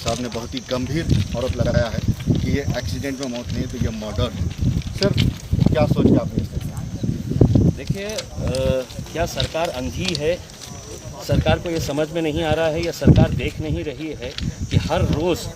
साहब ने बहुत ही गंभीर आरोप लगाया है कि ये एक्सीडेंट में मौत नहीं है तो ये मर्डर है। सर क्या सोच के आपने इससे? देखिए, क्या सरकार अंधी है? सरकार को ये समझ में नहीं आ रहा है या सरकार देख नहीं रही है कि हर रोज़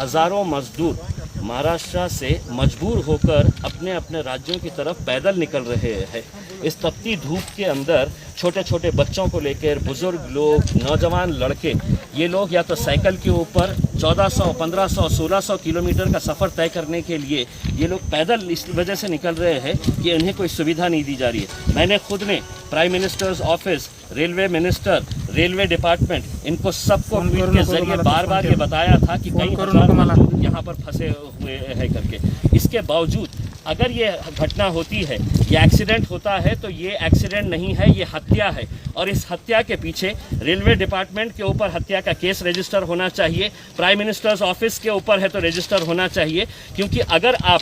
हज़ारों मजदूर महाराष्ट्र से मजबूर होकर अपने अपने राज्यों की तरफ पैदल निकल रहे हैं। इस तपती धूप के अंदर छोटे छोटे बच्चों को लेकर बुजुर्ग लोग, नौजवान लड़के, ये लोग या तो साइकिल के ऊपर 1400, 1500, 1600 किलोमीटर का सफ़र तय करने के लिए ये लोग पैदल इस वजह से निकल रहे हैं कि इन्हें कोई सुविधा नहीं दी जा रही है। मैंने खुद ने prime minister's office, railway minister, railway department, इनको सबको ट्वीट के जरिए बार बार ये बताया था कि कई हजार मजदूर यहाँ पर फंसे हुए हैं करके। इसके बावजूद अगर ये घटना होती है, ये एक्सीडेंट होता है, तो ये एक्सीडेंट नहीं है, ये हत्या है। और इस हत्या के पीछे रेलवे डिपार्टमेंट के ऊपर हत्या का केस रजिस्टर होना चाहिए, प्राइम मिनिस्टर्स ऑफिस के ऊपर है तो रजिस्टर होना चाहिए। क्योंकि अगर आप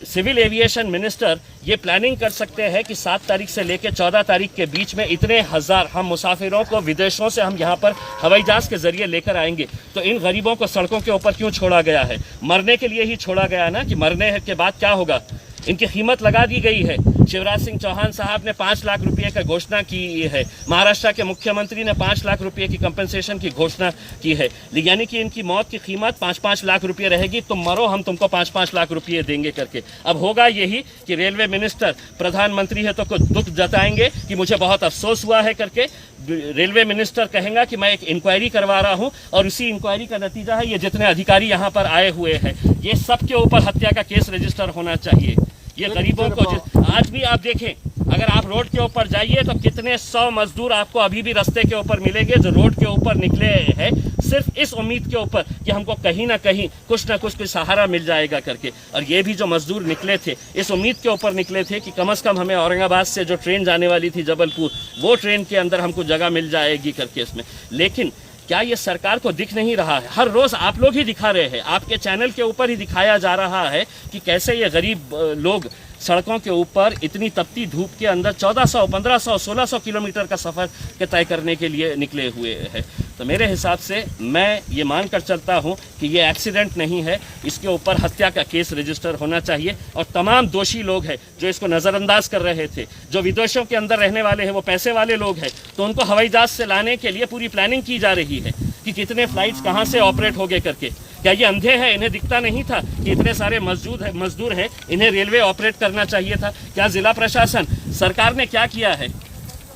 सिविल एविएशन मिनिस्टर ये प्लानिंग कर सकते हैं कि 7 तारीख से लेकर 14 तारीख के बीच में इतने हज़ार हम मुसाफिरों को विदेशों से हम यहाँ पर हवाई जहाज़ के ज़रिए लेकर आएंगे, तो इन गरीबों को सड़कों के ऊपर क्यों छोड़ा गया है? मरने के लिए ही छोड़ा गया ना, कि मरने के बाद क्या होगा? इनकी कीमत लगा दी गई है। शिवराज सिंह चौहान साहब ने 5 लाख रुपये का घोषणा की है, महाराष्ट्र के मुख्यमंत्री ने 5 लाख रुपये की कंपनसेशन की घोषणा की है। यानी कि इनकी मौत की कीमत 5-5 लाख रुपये रहेगी। तुम मरो, हम तुमको 5-5 लाख रुपये देंगे करके। अब होगा यही कि रेलवे मिनिस्टर, प्रधानमंत्री है तो कुछ दुख जताएंगे कि मुझे बहुत अफसोस हुआ है करके। रेलवे मिनिस्टर कहेगा कि मैं एक इंक्वायरी करवा रहा हूं, और उसी इंक्वायरी का नतीजा है ये जितने अधिकारी यहाँ पर आए हुए हैं, ये सब के ऊपर हत्या का केस रजिस्टर होना चाहिए। ये गरीबों को आज भी आप देखें, अगर आप रोड के ऊपर जाइए तो कितने 100 मजदूर आपको अभी भी रास्ते के ऊपर मिलेंगे जो रोड के ऊपर निकले हैं सिर्फ इस उम्मीद के ऊपर कि हमको कहीं ना कहीं कुछ ना कुछ सहारा मिल जाएगा करके। और ये भी जो मजदूर निकले थे इस उम्मीद के ऊपर निकले थे कि कम से कम हमें औरंगाबाद से जो ट्रेन जाने वाली थी जबलपुर, वो ट्रेन के अंदर हमको जगह मिल जाएगी करके इसमें। लेकिन क्या ये सरकार को दिख नहीं रहा है? हर रोज़ आप लोग ही दिखा रहे हैं, आपके चैनल के ऊपर ही दिखाया जा रहा है कि कैसे ये गरीब लोग सड़कों के ऊपर इतनी तपती धूप के अंदर 1400, 1500, 1600 किलोमीटर का सफ़र के तय करने के लिए निकले हुए हैं। तो मेरे हिसाब से मैं ये मान कर चलता हूँ कि ये एक्सीडेंट नहीं है, इसके ऊपर हत्या का केस रजिस्टर होना चाहिए। और तमाम दोषी लोग हैं जो इसको नज़रअंदाज कर रहे थे, जो विदेशों के अंदर रहने वाले हैं, वो पैसे वाले लोग हैं, तो उनको हवाई जहाज़ से लाने के लिए पूरी प्लानिंग की जा रही है कि कितने फ्लाइट्स कहाँ से ऑपरेट हो गए करके। क्या ये अंधे हैं? इन्हें दिखता नहीं था कि इतने सारे मजदूर हैं, इन्हें रेलवे ऑपरेट करना चाहिए था? क्या ज़िला प्रशासन, सरकार ने क्या किया है?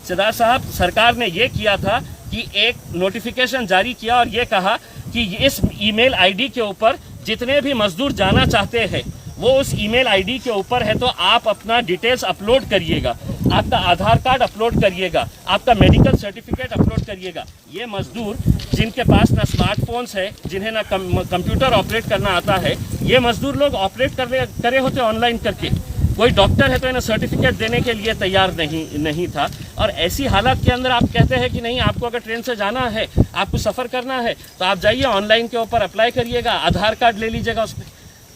सिद्धार्थ साहब, सरकार ने ये किया था कि एक नोटिफिकेशन जारी किया और ये कहा कि इस ईमेल आईडी के ऊपर जितने भी मजदूर जाना चाहते हैं वो उस ईमेल आईडी के ऊपर है, तो आप अपना डिटेल्स अपलोड करिएगा, आपका आधार कार्ड अपलोड करिएगा, आपका मेडिकल सर्टिफिकेट अपलोड करिएगा। ये मजदूर जिनके पास ना स्मार्टफोन्स है, जिन्हें ना कंप्यूटर ऑपरेट करना आता है, ये मजदूर लोग ऑपरेट करे होते ऑनलाइन करके। कोई डॉक्टर है तो इन्हें सर्टिफिकेट देने के लिए तैयार नहीं था। और ऐसी हालत के अंदर आप कहते हैं कि नहीं, आपको अगर ट्रेन से जाना है, आपको सफ़र करना है, तो आप जाइए ऑनलाइन के ऊपर अप्लाई करिएगा, आधार कार्ड ले लीजिएगा उसमें।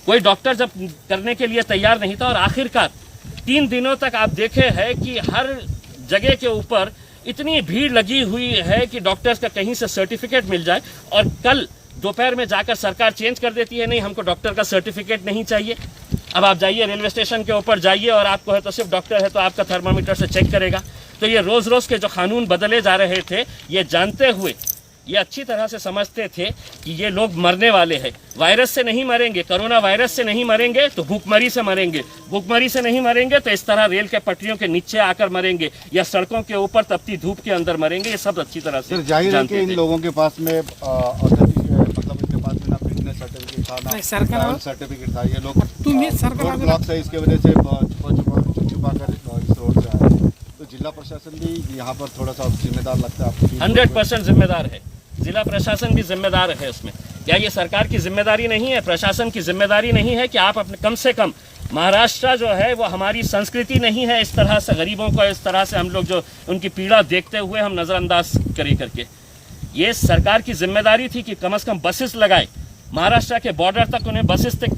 कोई डॉक्टर जब करने के लिए तैयार नहीं था, और आखिरकार 3 दिनों तक आप देखे हैं कि हर जगह के ऊपर इतनी भीड़ लगी हुई है कि डॉक्टर्स का कहीं से सर्टिफिकेट मिल जाए, और कल दोपहर में जाकर सरकार चेंज कर देती है, नहीं हमको डॉक्टर का सर्टिफिकेट नहीं चाहिए। अब आप जाइए रेलवे स्टेशन के ऊपर जाइए, और आपको है तो सिर्फ डॉक्टर है तो आपका थर्मामीटर से चेक करेगा। तो ये रोज़ के जो कानून बदले जा रहे थे, ये जानते हुए, ये अच्छी तरह से समझते थे कि ये लोग मरने वाले हैं। वायरस से नहीं मरेंगे, कोरोना वायरस से नहीं मरेंगे तो भूखमरी से मरेंगे, भूखमरी से नहीं मरेंगे तो इस तरह रेल के पटरियों के नीचे आकर मरेंगे, या सड़कों के ऊपर तपती धूप के अंदर मरेंगे। ये सब अच्छी तरह से जाहिर है कि इन लोगों के पास में मतलब इनके पास में ना फिटनेस सर्टिफिकेट था, ना सर्टिफिकेट था। ये लोग ब्लॉक से इसके वजह से छुपा कर इस रोड से आए। तो जिला प्रशासन भी यहाँ पर थोड़ा सा जिम्मेदार लगता है? 100% जिम्मेदार है, जिला प्रशासन भी जिम्मेदार है उसमें। क्या ये सरकार की जिम्मेदारी नहीं है, प्रशासन की जिम्मेदारी नहीं है कि आप अपने कम से कम, महाराष्ट्र जो है वो हमारी संस्कृति नहीं है इस तरह से गरीबों को, इस तरह से हम लोग जो उनकी पीड़ा देखते हुए हम नज़रअंदाज करें करके। ये सरकार की जिम्मेदारी थी कि कम से कम बसेस लगाए, महाराष्ट्र के बॉर्डर तक उन्हें बसेस तक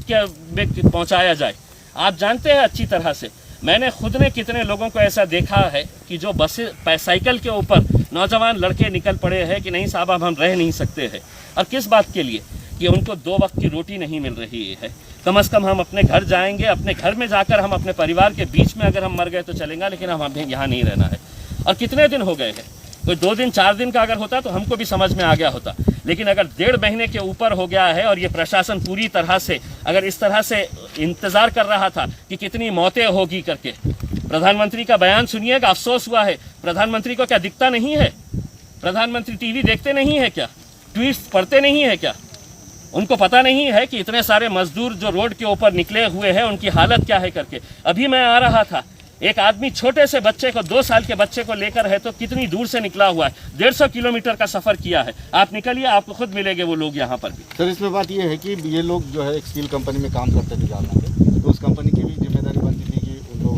पहुँचाया जाए। आप जानते हैं अच्छी तरह से, मैंने खुद ने कितने लोगों को ऐसा देखा है कि जो साइकिल के ऊपर नौजवान लड़के निकल पड़े हैं कि नहीं साहब अब हम रह नहीं सकते हैं। और किस बात के लिए? कि उनको 2 वक्त की रोटी नहीं मिल रही है। कम से कम हम अपने घर जाएंगे, अपने घर में जाकर हम अपने परिवार के बीच में अगर हम मर गए तो चलेगा, लेकिन हमें यहाँ नहीं रहना है। और कितने दिन हो गए हैं, कोई 2 दिन 4 दिन का अगर होता तो हमको भी समझ में आ गया होता, लेकिन अगर 1.5 महीने के ऊपर हो गया है और ये प्रशासन पूरी तरह से अगर इस तरह से इंतज़ार कर रहा था कि कितनी मौतें होगी करके। प्रधानमंत्री का बयान सुनिएगा, अफसोस हुआ है। प्रधानमंत्री को क्या दिखता नहीं है? प्रधानमंत्री टीवी देखते नहीं है क्या? ट्वीट्स पढ़ते नहीं है क्या? उनको पता नहीं है कि इतने सारे मजदूर जो रोड के ऊपर निकले हुए हैं उनकी हालत क्या है करके। अभी मैं आ रहा था, एक आदमी छोटे से बच्चे को 2 साल के बच्चे को लेकर है तो कितनी दूर से निकला हुआ है, 150 किलोमीटर का सफर किया है। आप निकलिए, आपको खुद मिलेंगे वो लोग यहाँ पर भी। सर, इसमें बात ये है कि ये लोग जो है एक स्टील कंपनी में काम करते थे जालना में, तो उस कंपनी की भी जिम्मेदारी बनती थी कि उनको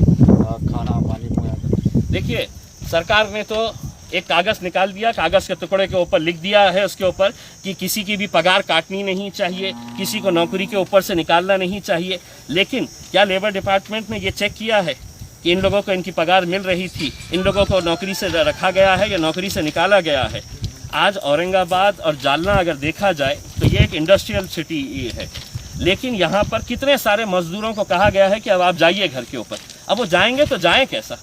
खाना पानी मुहैया करें। देखिए, सरकार ने तो एक कागज़ निकाल दिया, कागज़ के टुकड़े के ऊपर लिख दिया है उसके ऊपर कि किसी की भी पगार काटनी नहीं चाहिए, किसी को नौकरी के ऊपर से निकालना नहीं चाहिए। लेकिन क्या लेबर डिपार्टमेंट ने ये चेक किया है कि इन लोगों को इनकी पगार मिल रही थी, इन लोगों को नौकरी से रखा गया है या नौकरी से निकाला गया है? आज औरंगाबाद और जालना अगर देखा जाए तो ये एक इंडस्ट्रियल सिटी है, लेकिन यहाँ पर कितने सारे मजदूरों को कहा गया है कि अब आप जाइए घर के ऊपर। अब वो जाएंगे तो जाएं कैसा?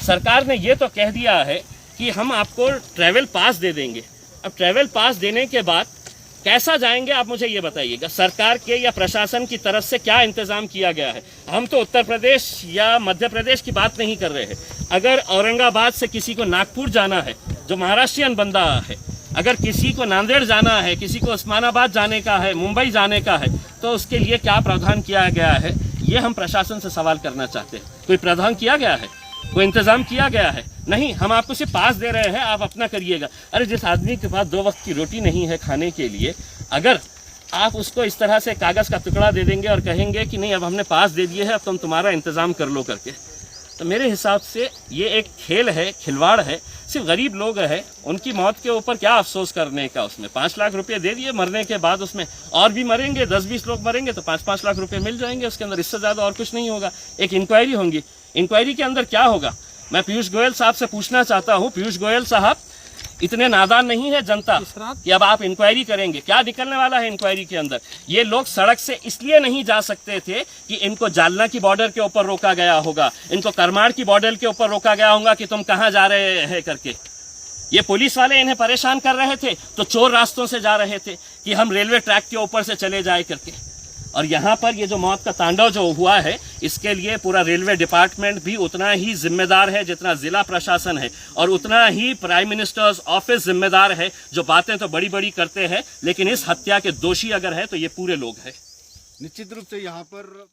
सरकार ने ये तो कह दिया है कि हम आपको ट्रैवल पास दे देंगे। अब ट्रैवल पास देने के बाद कैसा जाएंगे आप मुझे ये बताइएगा। सरकार के या प्रशासन की तरफ से क्या इंतज़ाम किया गया है? हम तो उत्तर प्रदेश या मध्य प्रदेश की बात नहीं कर रहे हैं। अगर औरंगाबाद से किसी को नागपुर जाना है, जो महाराष्ट्रियन बंदा है, अगर किसी को नांदेड़ जाना है, किसी को उस्मानाबाद जाने का है, मुंबई जाने का है, तो उसके लिए क्या प्रावधान किया गया है? ये हम प्रशासन से सवाल करना चाहते हैं। कोई प्रावधान किया गया है? कोई इंतज़ाम किया गया है? नहीं, हम आपको सिर्फ पास दे रहे हैं, आप अपना करिएगा। अरे जिस आदमी के पास 2 वक्त की रोटी नहीं है खाने के लिए, अगर आप उसको इस तरह से कागज़ का टुकड़ा दे देंगे और कहेंगे कि नहीं अब हमने पास दे दिए है, अब तुम तुम्हारा इंतज़ाम कर लो करके, तो मेरे हिसाब से ये एक खेल है, खिलवाड़ है। सिर्फ गरीब लोग हैं, उनकी मौत के ऊपर क्या अफसोस करने का? उसमें 5 लाख रुपए दे दिए, मरने के बाद उसमें और भी मरेंगे, 10-20 लोग मरेंगे तो 5-5 लाख रुपए मिल जाएंगे उसके अंदर। इससे ज़्यादा और कुछ नहीं होगा। एक इंक्वायरी होगी, इंक्वायरी के अंदर क्या होगा? मैं पीयूष गोयल साहब से पूछना चाहता हूँ, पीयूष गोयल साहब, इतने नादान नहीं है जनता कि अब आप इंक्वायरी करेंगे? क्या निकलने वाला है इंक्वायरी के अंदर? ये लोग सड़क से इसलिए नहीं जा सकते थे कि इनको जालना की बॉर्डर के ऊपर रोका गया होगा, इनको करमाड़ की बॉर्डर के ऊपर रोका गया होगा कि तुम कहाँ जा रहे हैं करके। ये पुलिस वाले इन्हें परेशान कर रहे थे तो चोर रास्तों से जा रहे थे कि हम रेलवे ट्रैक के ऊपर से चले जाए करके। और यहाँ पर ये जो मौत का तांडव जो हुआ है, इसके लिए पूरा रेलवे डिपार्टमेंट भी उतना ही जिम्मेदार है जितना जिला प्रशासन है, और उतना ही प्राइम मिनिस्टर्स ऑफिस जिम्मेदार है। जो बातें तो बड़ी बड़ी करते हैं, लेकिन इस हत्या के दोषी अगर है तो ये पूरे लोग हैं। निश्चित रूप से यहाँ पर